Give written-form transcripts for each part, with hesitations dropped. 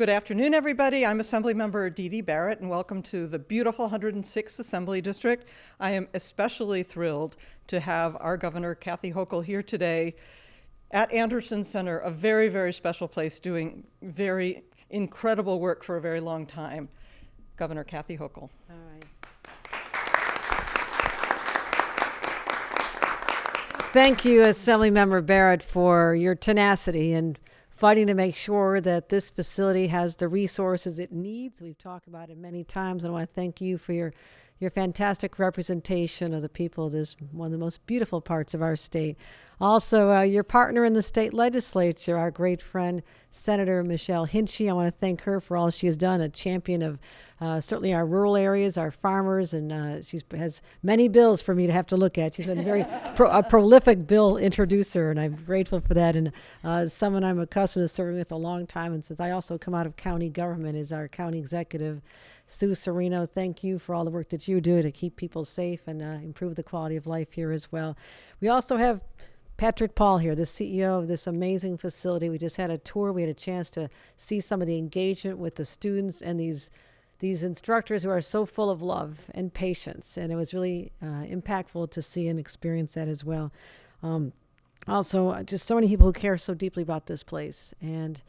Good afternoon, everybody. I'm Assemblymember Dee Dee Barrett, and welcome to the beautiful 106th Assembly District. I am especially thrilled to have our Governor, Kathy Hochul, here today at Anderson Center, a very, very special place doing very incredible work for a very long time. Governor Kathy Hochul. All right. Thank you, Assemblymember Barrett, for your tenacity and fighting to make sure that this facility has the resources it needs. We've talked about it many times, and I want to thank you for your fantastic representation of the people of this, one of the most beautiful parts of our state. Also, your partner in the state legislature, our great friend, Senator Michelle Hinchy. I want to thank her for all she has done, a champion of certainly our rural areas, our farmers, and she has many bills for me to have to look at. She's been a prolific bill introducer, and I'm grateful for that. And someone I'm accustomed to serving with a long time, and since I also come out of county government, is our county executive, Sue Serino. Thank you for all the work that you do to keep people safe and improve the quality of life here as well. We also have Patrick Paul here, the CEO of this amazing facility. We just had a tour. We had a chance to see some of the engagement with the students and these instructors who are so full of love and patience. And it was really impactful to see and experience that as well. Also, just so many people who care so deeply about this place. And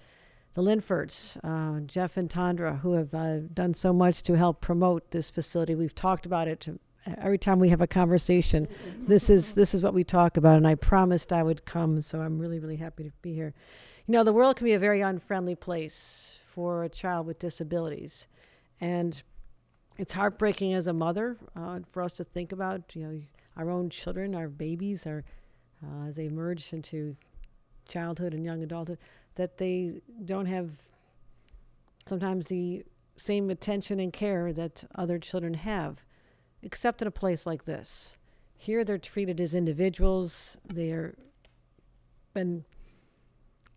the Linfords, Jeff and Tandra, who have done so much to help promote this facility. We've talked about it every time we have a conversation. This is what we talk about, and I promised I would come, so I'm really, really happy to be here. You know, the world can be a very unfriendly place for a child with disabilities, and it's heartbreaking as a mother for us to think about, our own children, our babies, as they emerge into childhood and young adulthood, that they don't have sometimes the same attention and care that other children have, except in a place like this. Here they're treated as individuals. They're been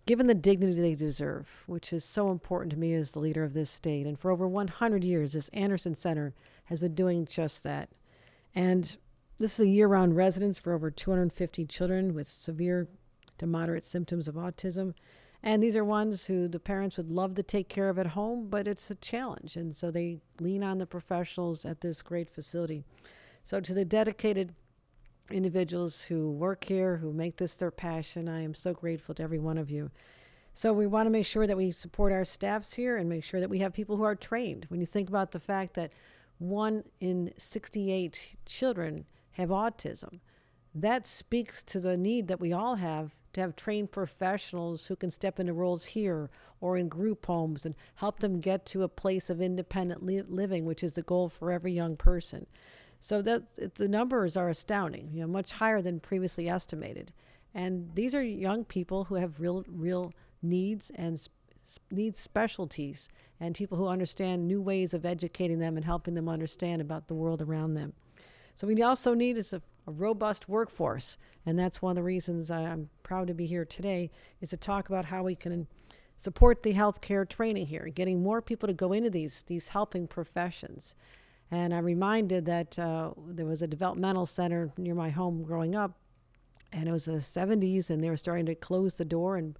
given the dignity they deserve, which is so important to me as the leader of this state. And for over 100 years, this Anderson Center has been doing just that. And this is a year-round residence for over 250 children with severe to moderate symptoms of autism. And these are ones who the parents would love to take care of at home, but it's a challenge. And so they lean on the professionals at this great facility. So to the dedicated individuals who work here, who make this their passion, I am so grateful to every one of you. So we want to make sure that we support our staffs here and make sure that we have people who are trained. When you think about the fact that 1 in 68 children have autism, that speaks to the need that we all have to have trained professionals who can step into roles here or in group homes and help them get to a place of independent living, which is the goal for every young person. So the numbers are astounding, much higher than previously estimated. And these are young people who have real needs and need specialties, and people who understand new ways of educating them and helping them understand about the world around them. So we also need is a robust workforce, and that's one of the reasons I'm proud to be here today, is to talk about how we can support the healthcare training here, getting more people to go into these helping professions. And I'm reminded that there was a developmental center near my home growing up, and it was the 70s, and they were starting to close the door and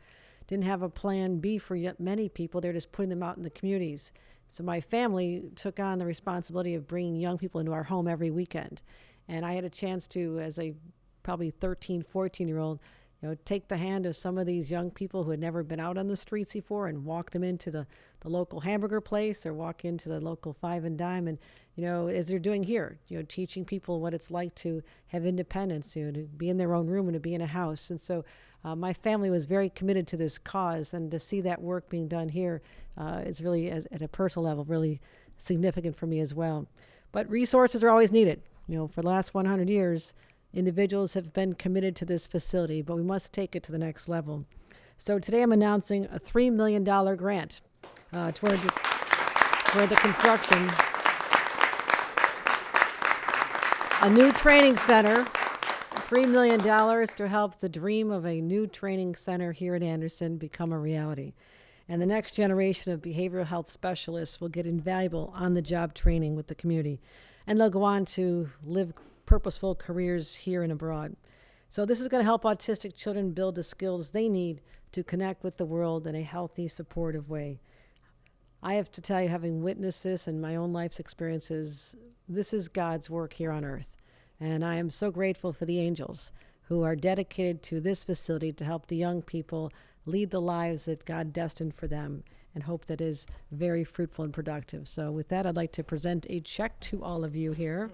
didn't have a plan B for many people. They're just putting them out in the communities. So my family took on the responsibility of bringing young people into our home every weekend. And I had a chance to, as a probably 13, 14-year-old, take the hand of some of these young people who had never been out on the streets before and walk them into the local hamburger place or walk into the local Five and Dime. And, as they're doing here, teaching people what it's like to have independence, to be in their own room and to be in a house. And so my family was very committed to this cause, and to see that work being done here is really, at a personal level, really significant for me as well. But resources are always needed. For the last 100 years, individuals have been committed to this facility, but we must take it to the next level. So today I'm announcing a $3 million grant toward the construction. A new training center, $3 million to help the dream of a new training center here at Anderson become a reality. And the next generation of behavioral health specialists will get invaluable on-the-job training with the community, and they'll go on to live purposeful careers here and abroad. So this is going to help autistic children build the skills they need to connect with the world in a healthy, supportive way. I have to tell you, having witnessed this in my own life's experiences, this is God's work here on earth. And I am so grateful for the angels who are dedicated to this facility to help the young people lead the lives that God destined for them, and hope that is very fruitful and productive. So with that, I'd like to present a check to all of you here.